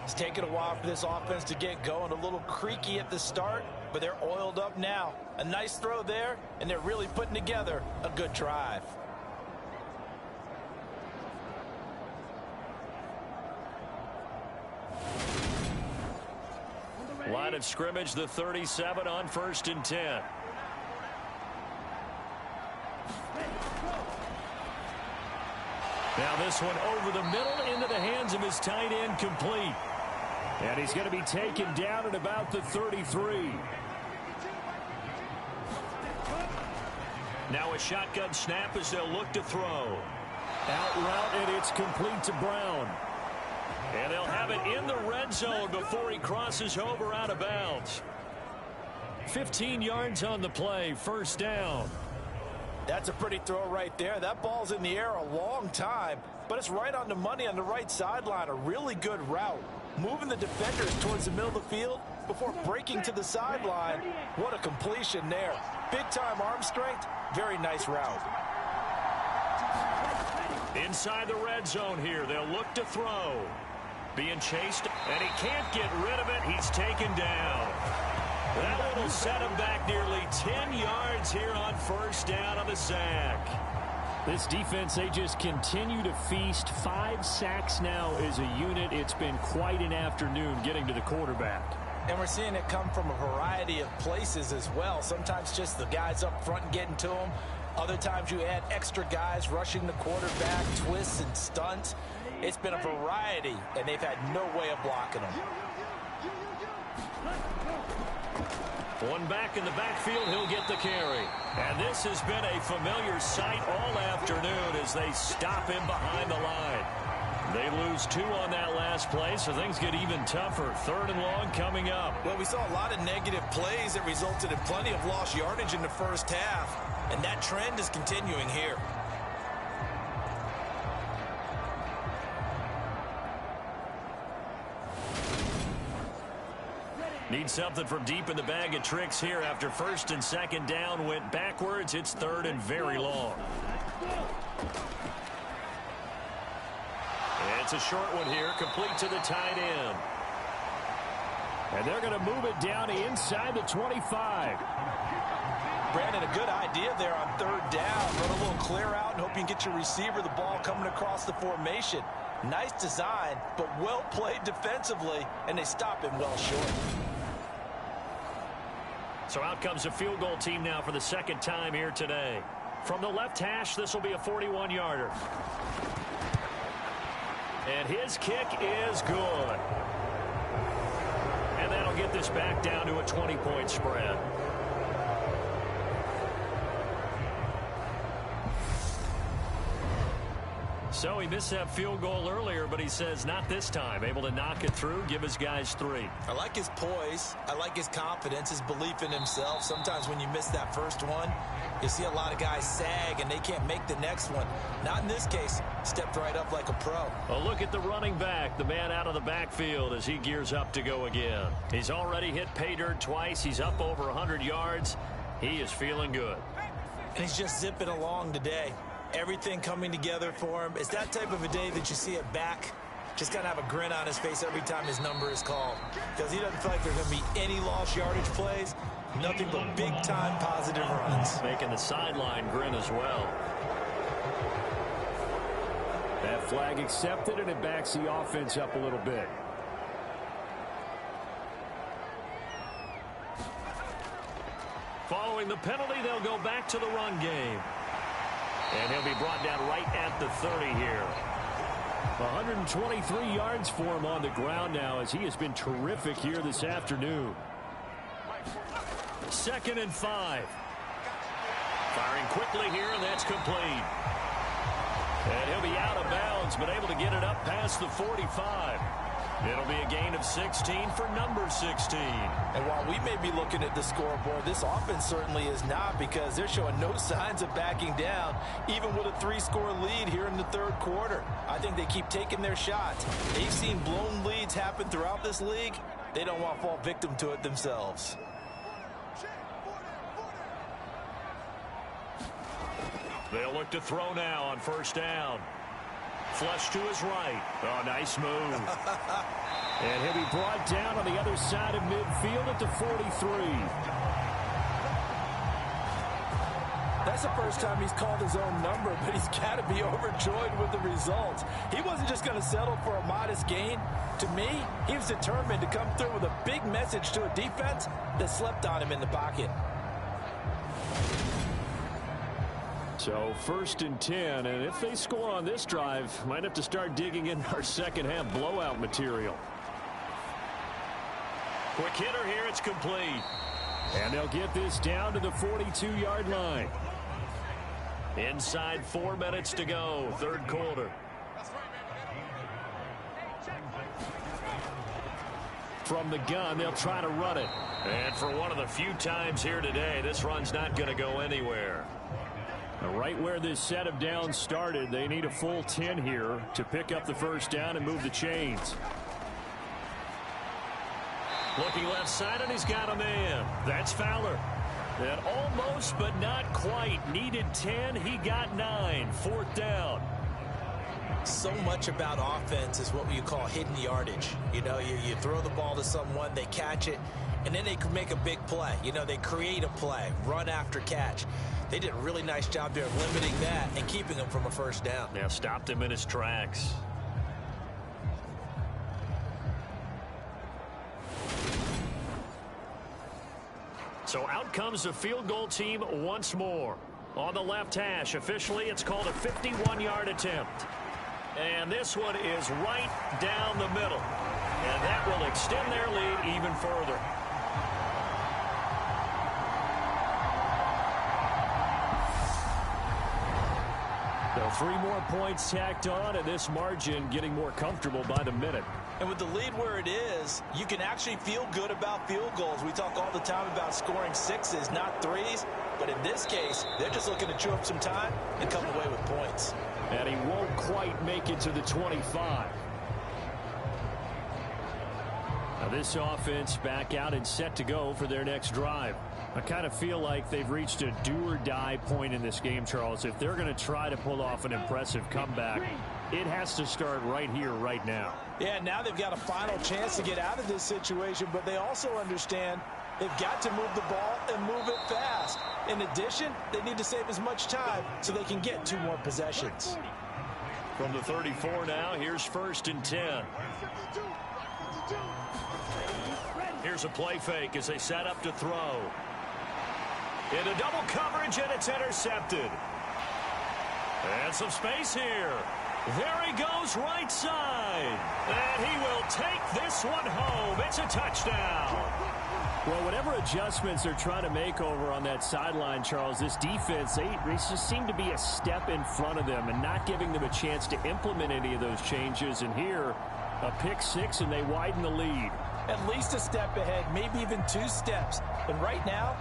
It's taken a while for this offense to get going. A little creaky at the start, but they're oiled up now. A nice throw there, and they're really putting together a good drive. Line of scrimmage, the 37 on 1st and 10. Now this one over the middle into the hands of his tight end, complete. And he's going to be taken down at about the 33. Now a shotgun snap as they'll look to throw. Out route, and it's complete to Brown. And they'll have it in the red zone before he crosses over out of bounds. 15 yards on the play, first down. That's a pretty throw right there. That ball's in the air a long time, but it's right on the money on the right sideline. A really good route. Moving the defenders towards the middle of the field before breaking to the sideline. What a completion there. Big-time arm strength. Very nice route. Inside the red zone here, they'll look to throw. Being chased, and he can't get rid of it. He's taken down. That one will set him back nearly 10 yards here on first down on the sack. This defense, they just continue to feast. 5 sacks now as a unit. It's been quite an afternoon getting to the quarterback. And we're seeing it come from a variety of places as well. Sometimes just the guys up front and getting to them. Other times you add extra guys rushing the quarterback, twists and stunts. It's been a variety, and they've had no way of blocking them. One back in the backfield, he'll get the carry. And this has been a familiar sight all afternoon as they stop him behind the line. They lose 2 on that last play, so things get even tougher. 3rd and long coming up. Well, we saw a lot of negative plays that resulted in plenty of lost yardage in the first half, and that trend is continuing here. Need something from deep in the bag of tricks here after 1st and 2nd down went backwards. It's 3rd and very long. It's a short one here, complete to the tight end. And they're going to move it down to inside the 25. Brandon, a good idea there on 3rd down. Run a little clear out and hope you can get your receiver the ball coming across the formation. Nice design, but well played defensively, and they stop him well short. So out comes a field goal team now for the 2nd time here today. From the left hash, this will be a 41-yarder. And his kick is good. And that'll get this back down to a 20-point spread. So he missed that field goal earlier, but he says not this time. Able to knock it through, give his guys 3. I like his poise. I like his confidence, his belief in himself. Sometimes when you miss that first one, you see a lot of guys sag and they can't make the next one. Not in this case. Stepped right up like a pro. A look at the running back, the man out of the backfield as he gears up to go again. He's already hit pay dirt twice. He's up over 100 yards. He is feeling good. And he's just zipping along today. Everything coming together for him. It's that type of a day that you see it back. Just got to have a grin on his face every time his number is called. Because he doesn't feel like there's going to be any lost yardage plays. Nothing but big-time positive runs. Making the sideline grin as well. That flag accepted, and it backs the offense up a little bit. Following the penalty, they'll go back to the run game. And he'll be brought down right at the 30 here. 123 yards for him on the ground now as he has been terrific here this afternoon. 2nd and 5. Firing quickly here, and that's complete. And he'll be out of bounds, but able to get it up past the 45. It'll be a gain of 16 for number 16. And while we may be looking at the scoreboard, this offense certainly is not, because they're showing no signs of backing down, even with a 3-score lead here in the third quarter. I think they keep taking their shots. They've seen blown leads happen throughout this league. They don't want to fall victim to it themselves. They'll look to throw now on first down. Flush to his right. Oh, nice move. And he'll be brought down on the other side of midfield at the 43. That's the first time he's called his own number, but he's got to be overjoyed with the results. He wasn't just going to settle for a modest gain. To me, he was determined to come through with a big message to a defense that slept on him in the pocket. So 1st and 10, and if they score on this drive, might have to start digging in our second half blowout material. Quick hitter here, it's complete. And they'll get this down to the 42-yard line. Inside 4 minutes to go, third quarter. From the gun, they'll try to run it. And for one of the few times here today, this run's not going to go anywhere. Right where this set of downs started, they need a full 10 here to pick up the first down and move the chains. Looking left side, and he's got a man. That's Fowler. And almost, but not quite. Needed 10, he got 9. 4th down. So much about offense is what you call hidden yardage. You know, you throw the ball to someone, they catch it, and then they can make a big play. You know, they create a play, run after catch. They did a really nice job there of limiting that and keeping him from a first down. Yeah, stopped him in his tracks. So out comes the field goal team once more. On the left hash, officially it's called a 51-yard attempt. And this one is right down the middle. And that will extend their lead even further. So 3 more points tacked on, and this margin getting more comfortable by the minute. And with the lead where it is, you can actually feel good about field goals. We talk all the time about scoring 6s, not 3s. But in this case, they're just looking to chew up some time and come away with points. And he won't quite make it to the 25. Now this offense back out and set to go for their next drive. I kind of feel like they've reached a do-or-die point in this game, Charles. If they're going to try to pull off an impressive comeback, it has to start right here, right now. Yeah, now they've got a final chance to get out of this situation, but they also understand they've got to move the ball and move it fast. In addition, they need to save as much time so they can get 2 more possessions. From the 34 now, here's 1st and 10. Here's a play fake as they set up to throw. Into double coverage, and it's intercepted. And some space here. There he goes, right side. And he will take this one home. It's a touchdown. Well, whatever adjustments they're trying to make over on that sideline, Charles, this defense, they just seem to be a step in front of them and not giving them a chance to implement any of those changes. And here, a pick 6, and they widen the lead. At least a step ahead, maybe even 2 steps. And right now,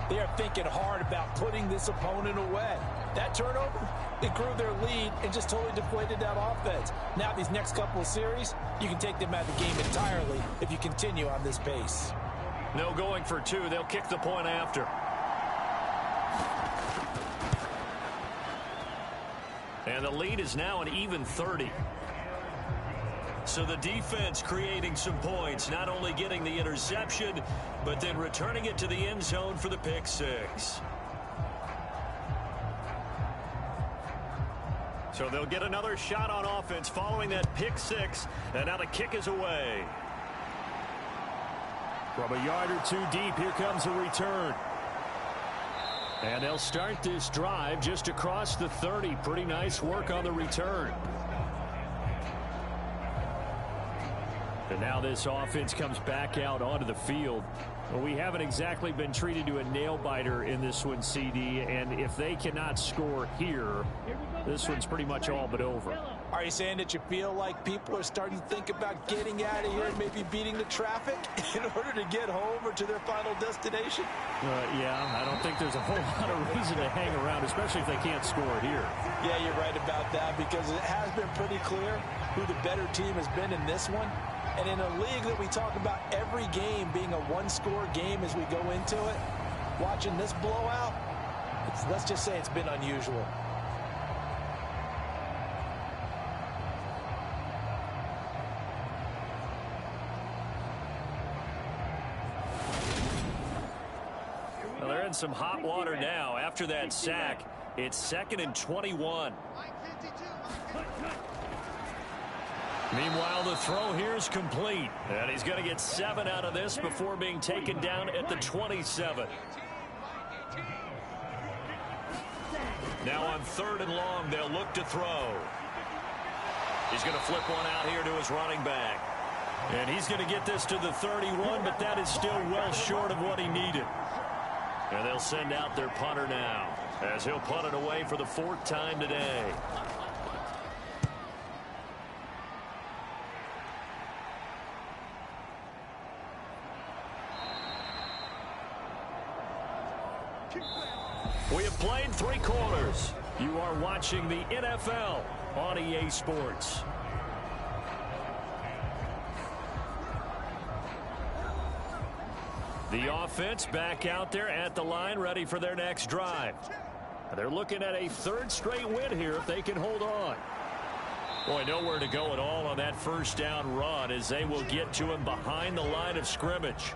they are thinking hard about putting this opponent away. That turnover, it grew their lead and just totally deflated that offense. Now these next couple of series, you can take them out of the game entirely if you continue on this pace. No going for 2. They'll kick the point after. And the lead is now an even 30. So the defense creating some points, not only getting the interception, but then returning it to the end zone for the pick 6. So they'll get another shot on offense following that pick 6, and now the kick is away. From a yard or 2 deep, here comes a return. And they'll start this drive just across the 30. Pretty nice work on the return. And now this offense comes back out onto the field. Well, we haven't exactly been treated to a nail-biter in this one, CD, and if they cannot score here, this one's pretty much all but over. Are you saying that you feel like people are starting to think about getting out of here and maybe beating the traffic in order to get home or to their final destination? Yeah, I don't think there's a whole lot of reason to hang around, especially if they can't score here. Yeah, you're right about that, because it has been pretty clear who the better team has been in this one. And in a league that we talk about every game being a one-score game as we go into it, watching this blowout, let's just say it's been unusual. Well, they're in some hot water now. After that sack, it's 2nd and 21. Meanwhile, the throw here is complete. And he's going to get 7 out of this before being taken down at the 27. Now on 3rd and long, they'll look to throw. He's going to flip one out here to his running back. And he's going to get this to the 31, but that is still well short of what he needed. And they'll send out their punter now, as he'll punt it away for the 4th time today. We have played 3 quarters. You are watching the NFL on EA Sports. The offense back out there at the line, ready for their next drive. They're looking at a 3rd straight win here if they can hold on. Boy, nowhere to go at all on that 1st down run as they will get to him behind the line of scrimmage.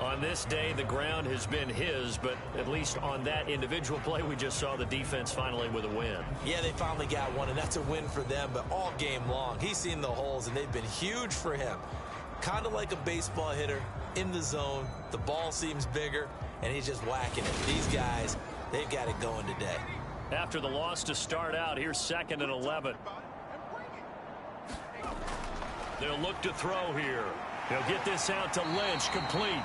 On this day, the ground has been his, but at least on that individual play, we just saw the defense finally with a win. Yeah, they finally got one, and that's a win for them, but all game long, he's seen the holes, and they've been huge for him. Kind of like a baseball hitter in the zone. The ball seems bigger, and he's just whacking it. These guys, they've got it going today. After the loss to start out, here's 2nd and 11. They'll look to throw here. He'll get this out to Lynch, complete.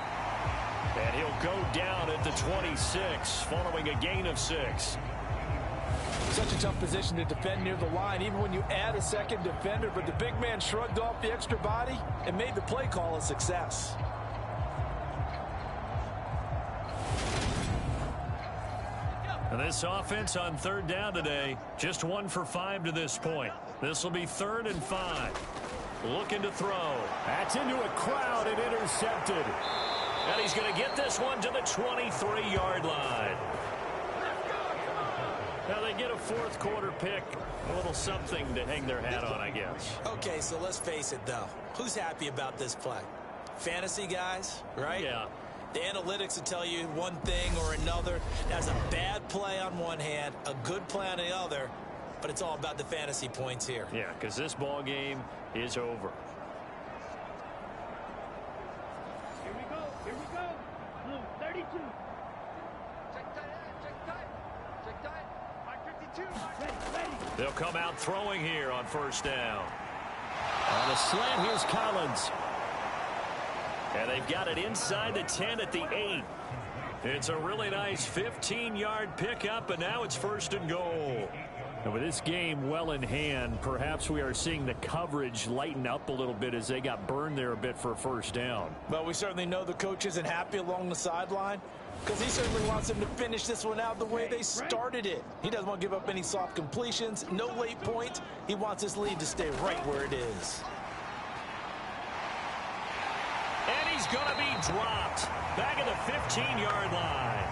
And he'll go down at the 26, following a gain of 6. Such a tough position to defend near the line, even when you add a 2nd defender, but the big man shrugged off the extra body and made the play call a success. And this offense on 3rd down today, just 1 for 5 to this point. This will be 3rd and 5. Looking to throw. That's into a crowd and intercepted. And he's going to get this one to the 23-yard line. Now they get a 4th quarter pick. A little something to hang their hat on, I guess. Okay, so let's face it, though. Who's happy about this play? Fantasy guys, right? Yeah. The analytics will tell you one thing or another. That's a bad play on one hand, a good play on the other, but it's all about the fantasy points here. Yeah, because this ball game is over. Here we go. Blue 32. Check tight. Mike 52. Ready. They'll come out throwing here on 1st down. On the slant, here's Collins. And they've got it inside the 10 at the 8. It's a really nice 15-yard pickup, and now it's 1st and goal. And with this game well in hand, perhaps we are seeing the coverage lighten up a little bit as they got burned there a bit for a 1st down. But we certainly know the coach isn't happy along the sideline, because he certainly wants them to finish this one out the way they started it. He doesn't want to give up any soft completions, no late points. He wants this lead to stay right where it is. And he's going to be dropped back at the 15-yard line.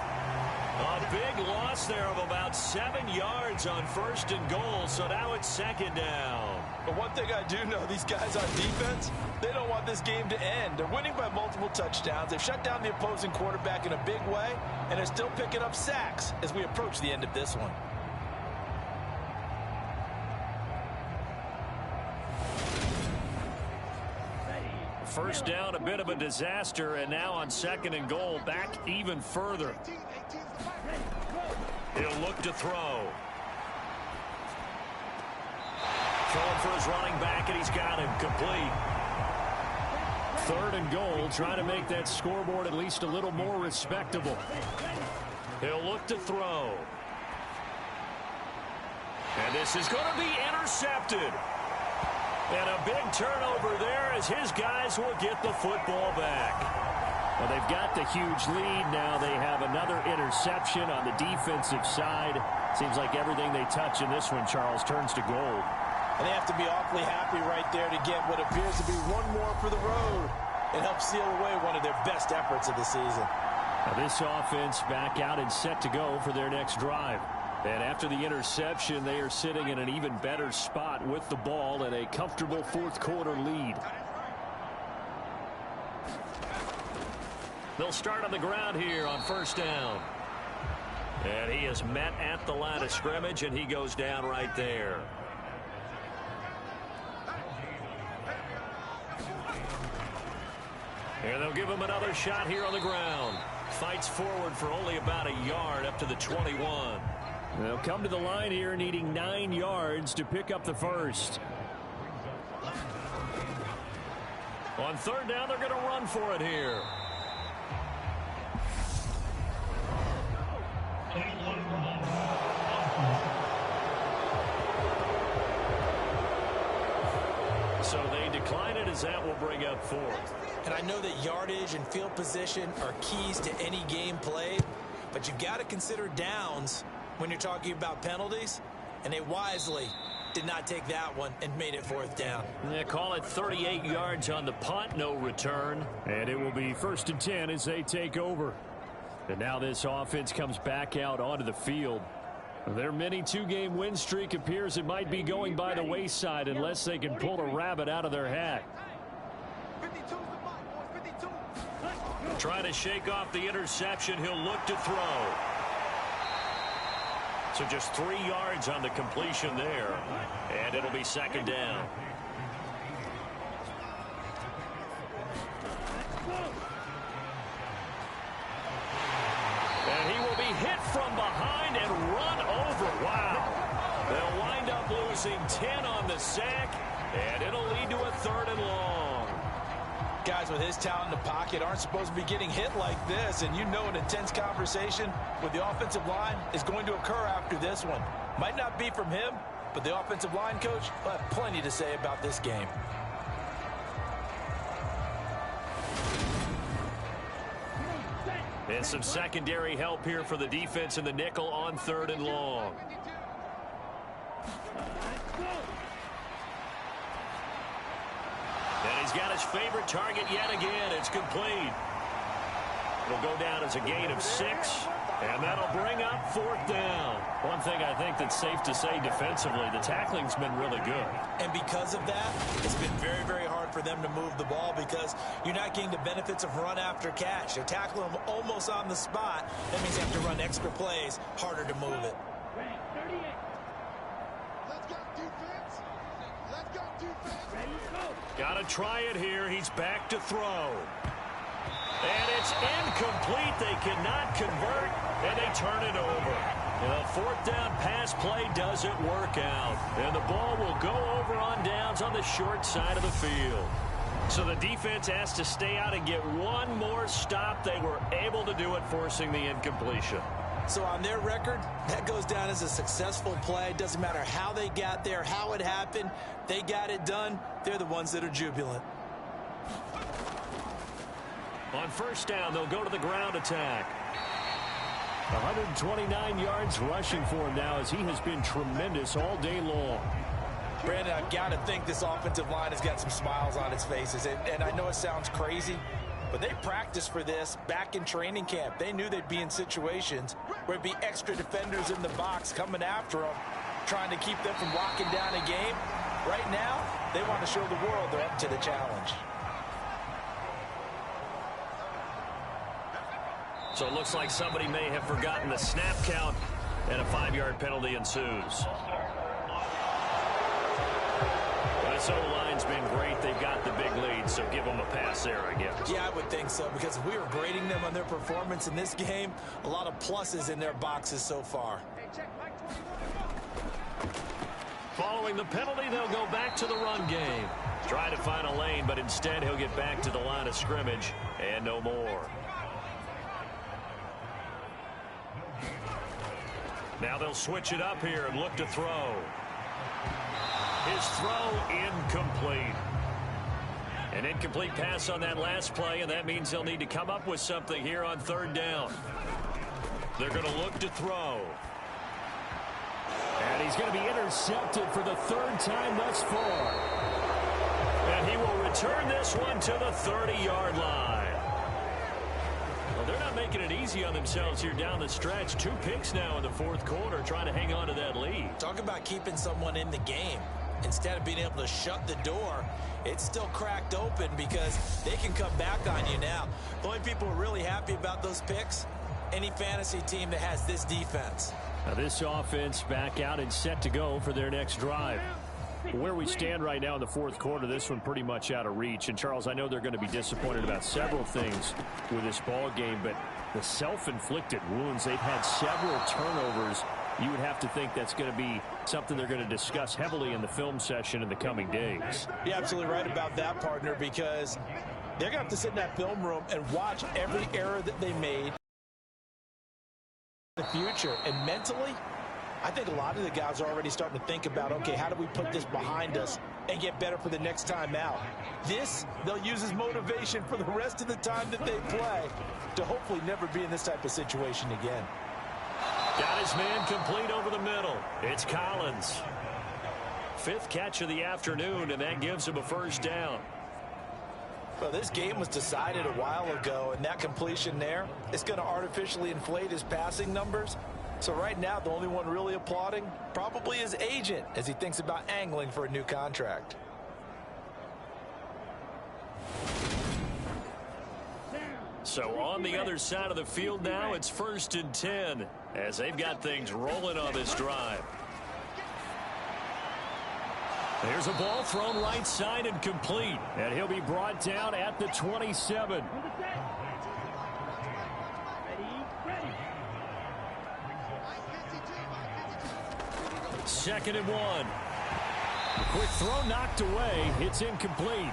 A big loss there of about 7 yards on 1st and goal, so now it's 2nd down. But one thing I do know, these guys on defense, they don't want this game to end. They're winning by multiple touchdowns. They've shut down the opposing quarterback in a big way, and they're still picking up sacks as we approach the end of this one. First down, a bit of a disaster, and now on 2nd and goal, back even further. He'll look to throw. Throwing for his running back, and he's got him complete. 3rd and goal, trying to make that scoreboard at least a little more respectable. He'll look to throw. And this is going to be intercepted. And a big turnover there as his guys will get the football back. Well, they've got the huge lead now. They have another interception on the defensive side. Seems like everything they touch in this one, Charles, turns to gold. And they have to be awfully happy right there to get what appears to be one more for the road and help seal away one of their best efforts of the season. Now this offense back out and set to go for their next drive. And after the interception, they are sitting in an even better spot with the ball and a comfortable 4th quarter lead. They'll start on the ground here on 1st down. And he is met at the line of scrimmage, and he goes down right there. And they'll give him another shot here on the ground. Fights forward for only about a yard up to the 21. They'll come to the line here needing 9 yards to pick up the first. On 3rd down, they're going to run for it here. So they decline it as that will bring up 4th. And I know that yardage and field position are keys to any game played, but you've got to consider downs when you're talking about penalties, and they wisely did not take that one and made it 4th down. They call it 38 yards on the punt, no return. And it will be 1st and 10 as they take over. And now this offense comes back out onto the field. Their mini 2-game win streak appears it might be going by the wayside unless they can pull a rabbit out of their hat. Trying to shake off the interception. He'll look to throw. So just 3 yards on the completion there. And it'll be 2nd down. And he will be hit from behind and run over. Wow. They'll wind up losing 10 on the sack, and it'll lead to a 3rd and long. Guys with his talent in the pocket aren't supposed to be getting hit like this, and you know an intense conversation with the offensive line is going to occur after this one. Might not be from him, but the offensive line coach will have plenty to say about this game. And some secondary help here for the defense in the nickel on 3rd and long. And he's got his favorite target yet again. It's complete. It'll go down as a gain of 6, and that'll bring up 4th down. One thing I think that's safe to say defensively, the tackling's been really good. And because of that, it's been very, very hard for them to move the ball because you're not getting the benefits of run after catch. They're tackling them almost on the spot. That means you have to run extra plays, harder to move it. Got to try it here. He's back to throw. And it's incomplete. They cannot convert, and they turn it over. The 4th down pass play doesn't work out. And the ball will go over on downs on the short side of the field. So the defense has to stay out and get one more stop. They were able to do it, forcing the incompletion. So on their record, that goes down as a successful play. Doesn't matter how they got there, how it happened. They got it done. They're the ones that are jubilant. On 1st down, they'll go to the ground attack. 129 yards rushing for him now as he has been tremendous all day long. Brandon, I've got to think this offensive line has got some smiles on its faces. And I know it sounds crazy, but they practiced for this back in training camp. They knew they'd be in situations where it'd be extra defenders in the box coming after them, trying to keep them from locking down a game. Right now, they want to show the world they're up to the challenge. So it looks like somebody may have forgotten the snap count, and a 5-yard penalty ensues. This O-line's been great. They've got the big lead, so give them a pass there, I guess. Yeah, I would think so, because if we were grading them on their performance in this game, a lot of pluses in their boxes so far. Following throwing the penalty, they'll go back to the run game. Try to find a lane, but instead he'll get back to the line of scrimmage and no more. Now they'll switch it up here and look to throw. His throw incomplete. An incomplete pass on that last play, and that means they'll need to come up with something here on third down. They're going to look to throw. And he's going to be intercepted for the third time thus far. And he will return this one to the 30-yard line. Well, they're not making it easy on themselves here down the stretch. 2 picks now in the fourth quarter trying to hang on to that lead. Talk about keeping someone in the game. Instead of being able to shut the door, it's still cracked open because they can come back on you now. The only people who are really happy about those picks, any fantasy team that has this defense. Now this offense back out and set to go for their next drive. Where we stand right now in the fourth quarter, this one pretty much out of reach. And, Charles, I know they're going to be disappointed about several things with this ball game, but the self-inflicted wounds, they've had several turnovers. You would have to think that's going to be something they're going to discuss heavily in the film session in the coming days. You're absolutely right about that, partner, because they're going to have to sit in that film room and watch every error that they made in the future. And mentally, I think a lot of the guys are already starting to think about, okay, how do we put this behind us and get better for the next time out? This, they'll use as motivation for the rest of the time that they play to hopefully never be in this type of situation again. Got his man complete over the middle. It's Collins. 5th catch of the afternoon, and that gives him a first down. Well, this game was decided a while ago, and that completion there is going to artificially inflate his passing numbers. So right now, the only one really applauding probably his agent as he thinks about angling for a new contract. So on the other side of the field now, it's 1st and 10 as they've got things rolling on this drive. There's a ball thrown right side and complete. And he'll be brought down at the 27. Second and 1. Quick throw knocked away. It's incomplete.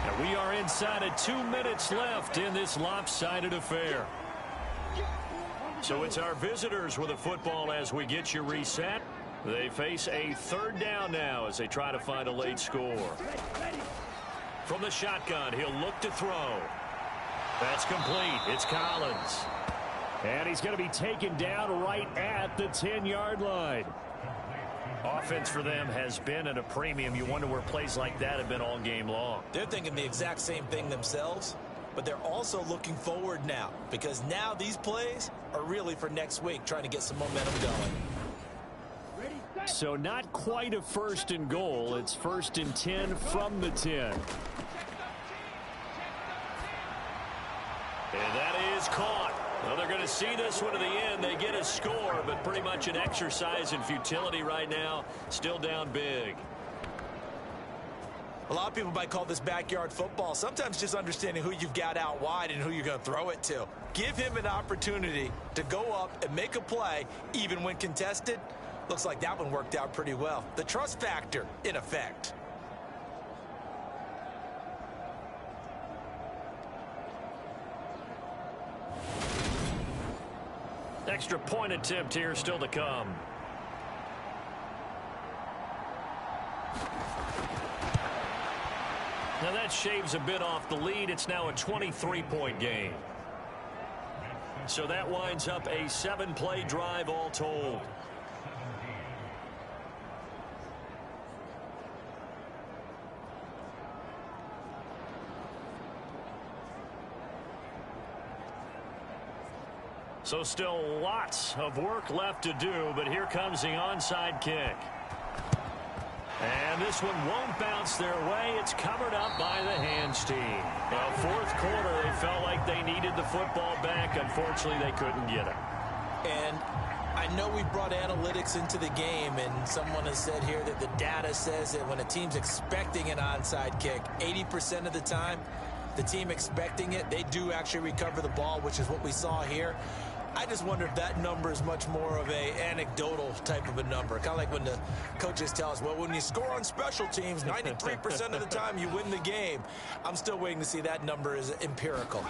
And we are inside of 2 minutes left in this lopsided affair. So it's our visitors with a football as we get you reset. They face a third down now as they try to find a late score. From the shotgun, he'll look to throw. That's complete. It's Collins. And he's going to be taken down right at the 10-yard line. Offense for them has been at a premium. You wonder where plays like that have been all game long. They're thinking the exact same thing themselves, but they're also looking forward now because now these plays are really for next week, trying to get some momentum going. So not quite a 1st and goal. It's 1st and 10 from the 10. And that is caught. Well, they're going to see this one to the end. They get a score, but pretty much an exercise in futility right now. Still down big. A lot of people might call this backyard football. Sometimes just understanding who you've got out wide and who you're going to throw it to. Give him an opportunity to go up and make a play, even when contested. Looks like that one worked out pretty well. The trust factor in effect. Extra point attempt here still to come. Now that shaves a bit off the lead. It's now a 23-point game. So that winds up a 7-play drive all told. So still lots of work left to do, but here comes the onside kick. And this one won't bounce their way. It's covered up by the hands team. Well, fourth quarter, they felt like they needed the football back. Unfortunately, they couldn't get it. And I know we brought analytics into the game, and someone has said here that the data says that when a team's expecting an onside kick, 80% of the time, the team expecting it, they do actually recover the ball, which is what we saw here. I just wonder if that number is much more of a anecdotal type of a number. Kind of like when the coaches tell us, well, when you score on special teams, 93% of the time you win the game. I'm still waiting to see that number is empirical.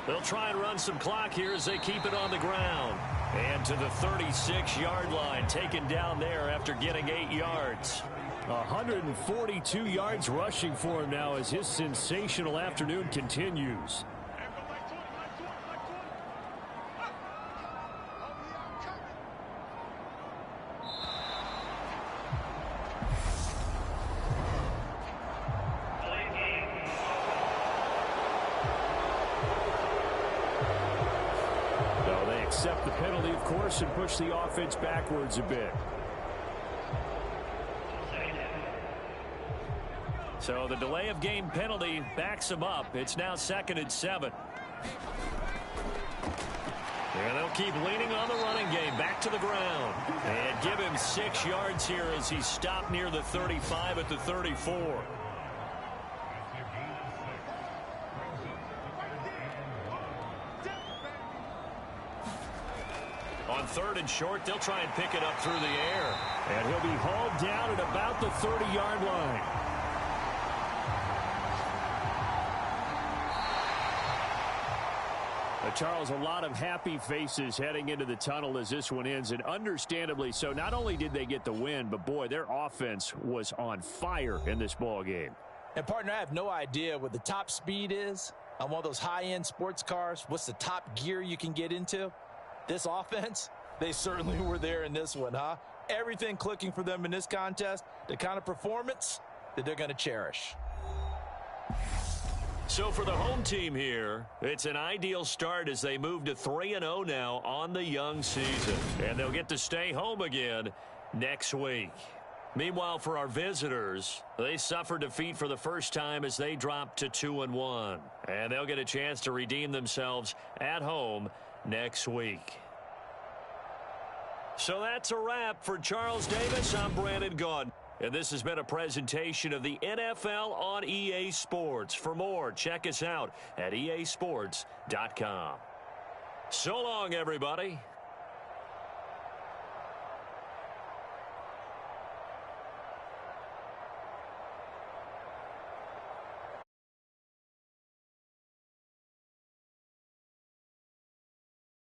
They'll try and run some clock here as they keep it on the ground. And to the 36-yard line, taken down there after getting 8 yards. 142 yards rushing for him now as his sensational afternoon continues. Accept the penalty, of course, and push the offense backwards a bit. So the delay of game penalty backs them up. It's now 2nd and 7. And they'll keep leaning on the running game back to the ground. And give him 6 yards here as he's stopped near the 35 at the 34. On 3rd and short, they'll try and pick it up through the air. And he'll be hauled down at about the 30-yard line. Charles, a lot of happy faces heading into the tunnel as this one ends, and understandably so. Not only did they get the win, but boy, their offense was on fire in this ball game. And partner, I have no idea what the top speed is on one of those high-end sports cars. What's the top gear you can get into? This offense, they certainly were there in this one, huh? Everything clicking for them in this contest, the kind of performance that they're going to cherish. So for the home team here, it's an ideal start as they move to 3-0 now on the young season. And they'll get to stay home again next week. Meanwhile, for our visitors, they suffered defeat for the first time as they dropped to 2-1. And they'll get a chance to redeem themselves at home next week. So that's a wrap for Charles Davis. I'm Brandon Gaudin. And this has been a presentation of the NFL on EA Sports. For more, check us out at easports.com. So long, everybody.